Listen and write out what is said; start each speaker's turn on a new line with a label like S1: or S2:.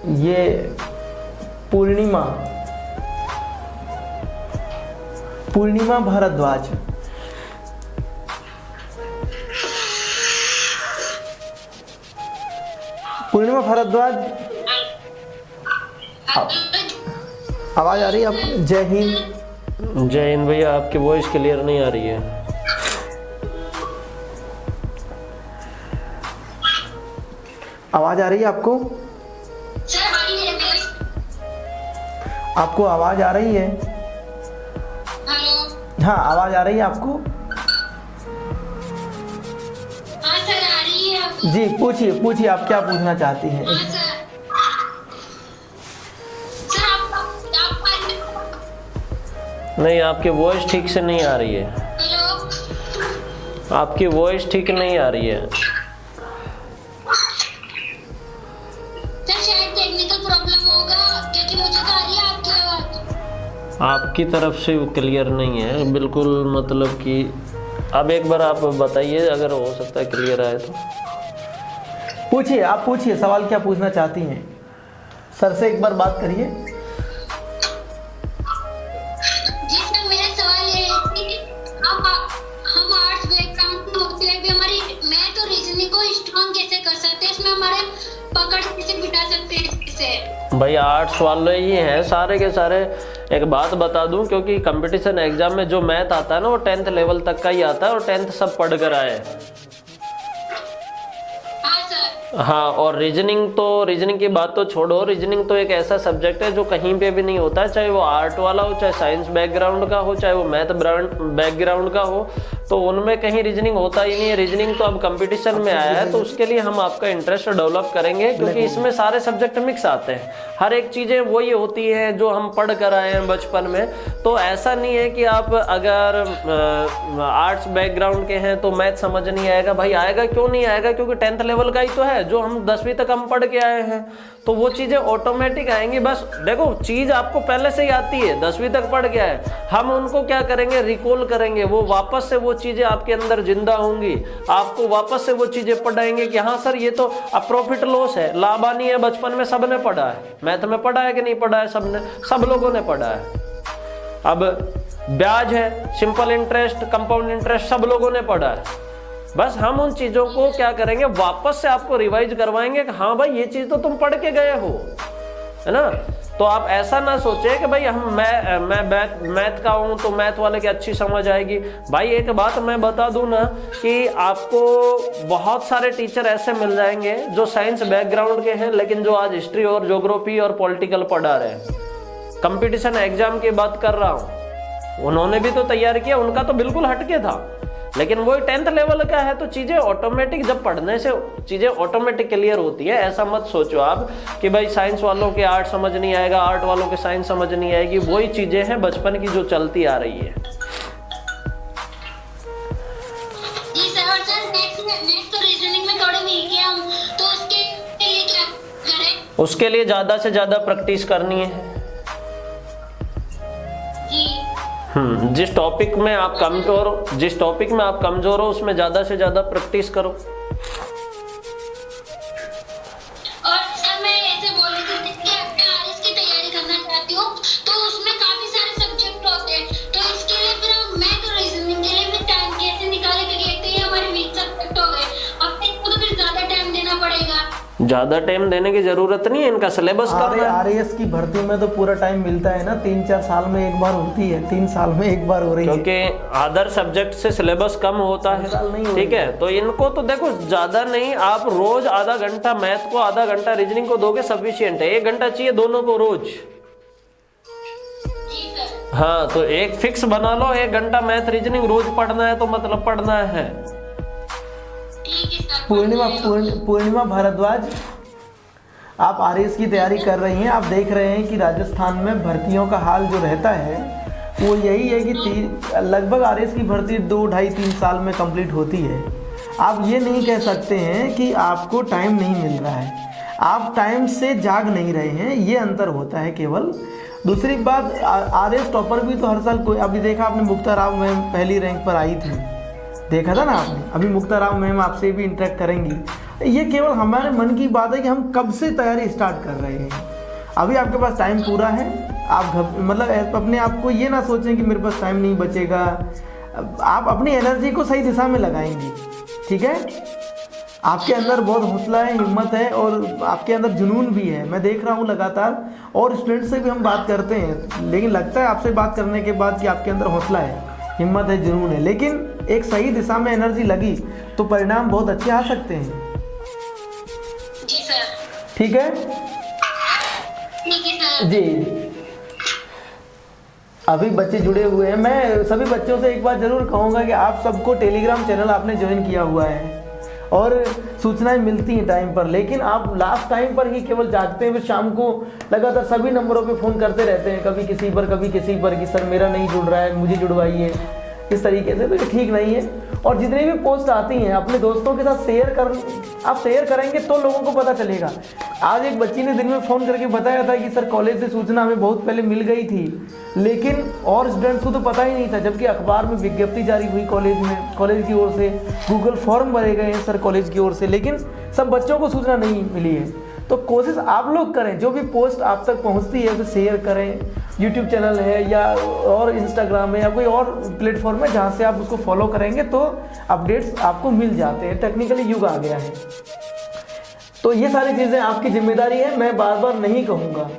S1: ये पूर्णिमा भारद्वाज। पूर्णिमा भारद्वाज, आवाज आ रही है आपको? जय हिंद।
S2: जय हिंद भैया, आपकी वॉइस क्लियर नहीं आ रही है।
S1: आवाज आ रही है आपको? आपको आवाज आ रही है? हाँ, आवाज आ रही है आपको?
S3: हाँ सर, आ रही है।
S1: जी पूछिए आप क्या पूछना चाहती हैं?
S3: हाँ सर। सर
S2: नहीं, आपकी वॉइस ठीक से नहीं आ रही है।
S3: हेलो,
S2: आपकी वॉइस ठीक नहीं आ रही है।
S3: सर शायद टेक्निकल प्रॉब्लम होगा, क्योंकि मुझे तो आ रही है आपकी आवाज।
S2: आपकी तरफ से क्लियर नहीं है बिल्कुल, मतलब कि अब एक बार आप बताइए, अगर हो सकता है क्लियर आए तो।
S1: आप पूछिए सवाल क्या पूछना चाहती हैं? सर से एक बार बात करिए।
S3: जी सर, मेरा सवाल ये है कि हम आर्ट्स बैकग्राउंड में होते हुए भी हमारी मैथ और रीजनिंग को स्ट्रॉन्ग कैसे कर सकते हैं, इसमें हमारे पकड़ कैसे बिठा सकते हैं इससे?
S2: भाई आर्ट्स वाले ही हैं सारे के सारे। एक बात बता दूं, क्योंकि कंपटीशन एग्जाम में जो मैथ आता है ना वो 10th लेवल तक का ही आता है, और 10th सब पढ़ कर आए।
S3: हाँ सर।
S2: हाँ, और रीजनिंग की बात तो छोड़ो। रीजनिंग तो एक ऐसा सब्जेक्ट है जो कहीं पे भी नहीं होता है, चाहे वो आर्ट वाला हो, चाहे साइंस बैकग्राउंड का हो, चाहे वो मैथ बैकग्राउंड का हो, तो उनमें कहीं रीजनिंग होता ही नहीं है। रीजनिंग तो अब कंपटीशन में आया है, तो उसके लिए हम आपका इंटरेस्ट डेवलप करेंगे, क्योंकि इसमें सारे सब्जेक्ट मिक्स आते हैं। हर एक चीज़ें वही होती हैं जो हम पढ़ कर आए हैं बचपन में। तो ऐसा नहीं है कि आप अगर आर्ट्स बैकग्राउंड के हैं तो मैथ समझ नहीं आएगा। भाई आएगा, क्यों नहीं आएगा? क्योंकि 10th लेवल का ही तो है जो हम 10वीं तक हम पढ़ के आए हैं, तो वो चीज़ें ऑटोमेटिक आएंगी। बस देखो, चीज़ आपको पहले से ही आती है, 10वीं तक पढ़ के आए, हम उनको क्या करेंगे, रिकॉल करेंगे, वो वापस से वो चीज़ें आपके अंदर जिंदा होंगी। आपको वापस से वो चीज़ें पढ़ाएंगे कि हाँ सर, ये तो अब प्रॉफिट लॉस है, लाभ हानि है, बचपन में सबने पढ़ा है। मैथ में पढ़ा है कि नहीं पढ़ा है? सब लोगों ने पढ़ा है। अब ब्याज है, सिंपल इंटरेस्ट, कंपाउंड इंटरेस्ट, सब लोगों ने पढ़ा है। बस हम उन चीज़ों को क्या करेंगे, वापस से आपको रिवाइज करवाएंगे कि हाँ भाई ये चीज़ तो तुम पढ़ के गए हो, है ना। तो आप ऐसा ना सोचे कि भाई मैं मैथ का हूँ तो मैथ वाले की अच्छी समझ आएगी। भाई एक बात मैं बता दूं ना, कि आपको बहुत सारे टीचर ऐसे मिल जाएंगे जो साइंस बैकग्राउंड के हैं, लेकिन जो आज हिस्ट्री और ज्योग्राफी और पॉलिटिकल पढ़ा रहे हैं। कंपटीशन एग्जाम की बात कर रहा हूँ, उन्होंने भी तो तैयार किया, उनका तो बिल्कुल हटके था, लेकिन वही 10th लेवल का है। तो चीज़ें ऑटोमेटिक, जब पढ़ने से चीज़ें ऑटोमेटिक क्लियर होती है। ऐसा मत सोचो आप कि भाई साइंस वालों के आर्ट समझ नहीं आएगा, आर्ट वालों के साइंस समझ नहीं आएगी। वही चीज़ें हैं बचपन की जो चलती आ रही है।
S3: जी सर, और सर नेक्स्ट तो रीजनिंग में थोड़े वीक है हम, तो उसके लिए क्या करें?
S2: उसके लिए ज़्यादा से ज़्यादा प्रैक्टिस करनी है। जिस टॉपिक में आप कमजोर हो उसमें ज्यादा से ज्यादा प्रैक्टिस करो।
S3: और सर मैं ऐसे बोल रही थी कि मैं आईएएस की तैयारी करना चाहती हूँ, तो उसमें काफी सारे सब्जेक्ट होते हैं, तो इसके लिए फिर हम मैथ और रीजनिंग के लिए भी टाइम कैसे निकाले, क्योंकि एक तो ये हमारे वीक सब्जेक्ट हो गए, अब इसको तो फिर ज्यादा टाइम देना पड़ेगा।
S2: ज्यादा टाइम देने की जरूरत नहीं है, इनका सिलेबस करना है।
S1: आरएएस की भर्ती में तो पूरा टाइम मिलता है ना, 3-4 साल में एक बार होती है, 3 साल में एक बार हो रही है,
S2: क्योंकि अदर सब्जेक्ट से सिलेबस कम होता है। ठीक है, तो इनको तो देखो ज्यादा नहीं, आप रोज आधा घंटा मैथ को, आधा घंटा रीजनिंग को दोगे सफिशिएंट है। 1 घंटा चाहिए दोनों को रोज। हाँ, तो एक फिक्स बना लो, 1 घंटा मैथ रीजनिंग रोज पढ़ना है, तो मतलब पढ़ना है।
S1: पूर्णिमा भारद्वाज, आप आरएएस की तैयारी कर रही हैं। आप देख रहे हैं कि राजस्थान में भर्तियों का हाल जो रहता है वो यही है कि लगभग आरएएस की भर्ती 2, 2.5, 3 साल में कंप्लीट होती है। आप ये नहीं कह सकते हैं कि आपको टाइम नहीं मिल रहा है, आप टाइम से जाग नहीं रहे हैं, ये अंतर होता है केवल। दूसरी बात, आरएएस टॉपर भी तो हर साल कोई, अभी देखा आपने मुक्ता राव मैम पहली रैंक पर आई थी, देखा था ना आपने। अभी मुक्ता राव मैम आपसे भी इंटरेक्ट करेंगी, ये केवल हमारे मन की बात है कि हम कब से तैयारी स्टार्ट कर रहे हैं। अभी आपके पास टाइम पूरा है, आप मतलब अपने आप को ये ना सोचें कि मेरे पास टाइम नहीं बचेगा। आप अपनी एनर्जी को सही दिशा में लगाएंगी, ठीक है। आपके अंदर बहुत हौसला है, हिम्मत है और आपके अंदर जुनून भी है, मैं देख रहा हूँ लगातार। और स्टूडेंट से भी हम बात करते हैं, लेकिन लगता है आपसे बात करने के बाद कि आपके अंदर हौसला है, हिम्मत है, जुनून है। लेकिन एक सही दिशा में एनर्जी लगी तो परिणाम बहुत अच्छे आ सकते हैं।
S3: जी सर।
S1: ठीक है
S3: ठीक है सर।
S1: जी। अभी बच्चे जुड़े हुए हैं, मैं सभी बच्चों से एक बात जरूर कहूँगा कि आप सबको टेलीग्राम चैनल आपने ज्वाइन किया हुआ है और सूचनाएं मिलती हैं टाइम पर, लेकिन आप लास्ट टाइम पर ही केवल जागते हैं, फिर शाम को लगातार सभी नंबरों पे फ़ोन करते रहते हैं, कभी किसी पर कभी किसी पर कि सर मेरा नहीं जुड़ रहा है, मुझे जुड़वाइए, इस तरीके से। तो ये ठीक नहीं है। और जितनी भी पोस्ट आती हैं अपने दोस्तों के साथ आप शेयर करेंगे तो लोगों को पता चलेगा। आज एक बच्ची ने दिन में फ़ोन करके बताया था कि सर कॉलेज से सूचना हमें बहुत पहले मिल गई थी, लेकिन और स्टूडेंट्स को तो पता ही नहीं था, जबकि अखबार में विज्ञप्ति जारी हुई कॉलेज में, कॉलेज की ओर से गूगल फॉर्म भरे गए हैं सर कॉलेज की ओर से, लेकिन सब बच्चों को सूचना नहीं मिली है। तो कोशिश आप लोग करें, जो भी पोस्ट आप तक पहुंचती है उसे शेयर करें। यूट्यूब चैनल है या और इंस्टाग्राम है या कोई और प्लेटफॉर्म है जहां से आप उसको फॉलो करेंगे तो अपडेट्स आपको मिल जाते हैं। टेक्निकली युग आ गया है, तो ये सारी चीज़ें आपकी जिम्मेदारी है, मैं बार बार नहीं कहूँगा।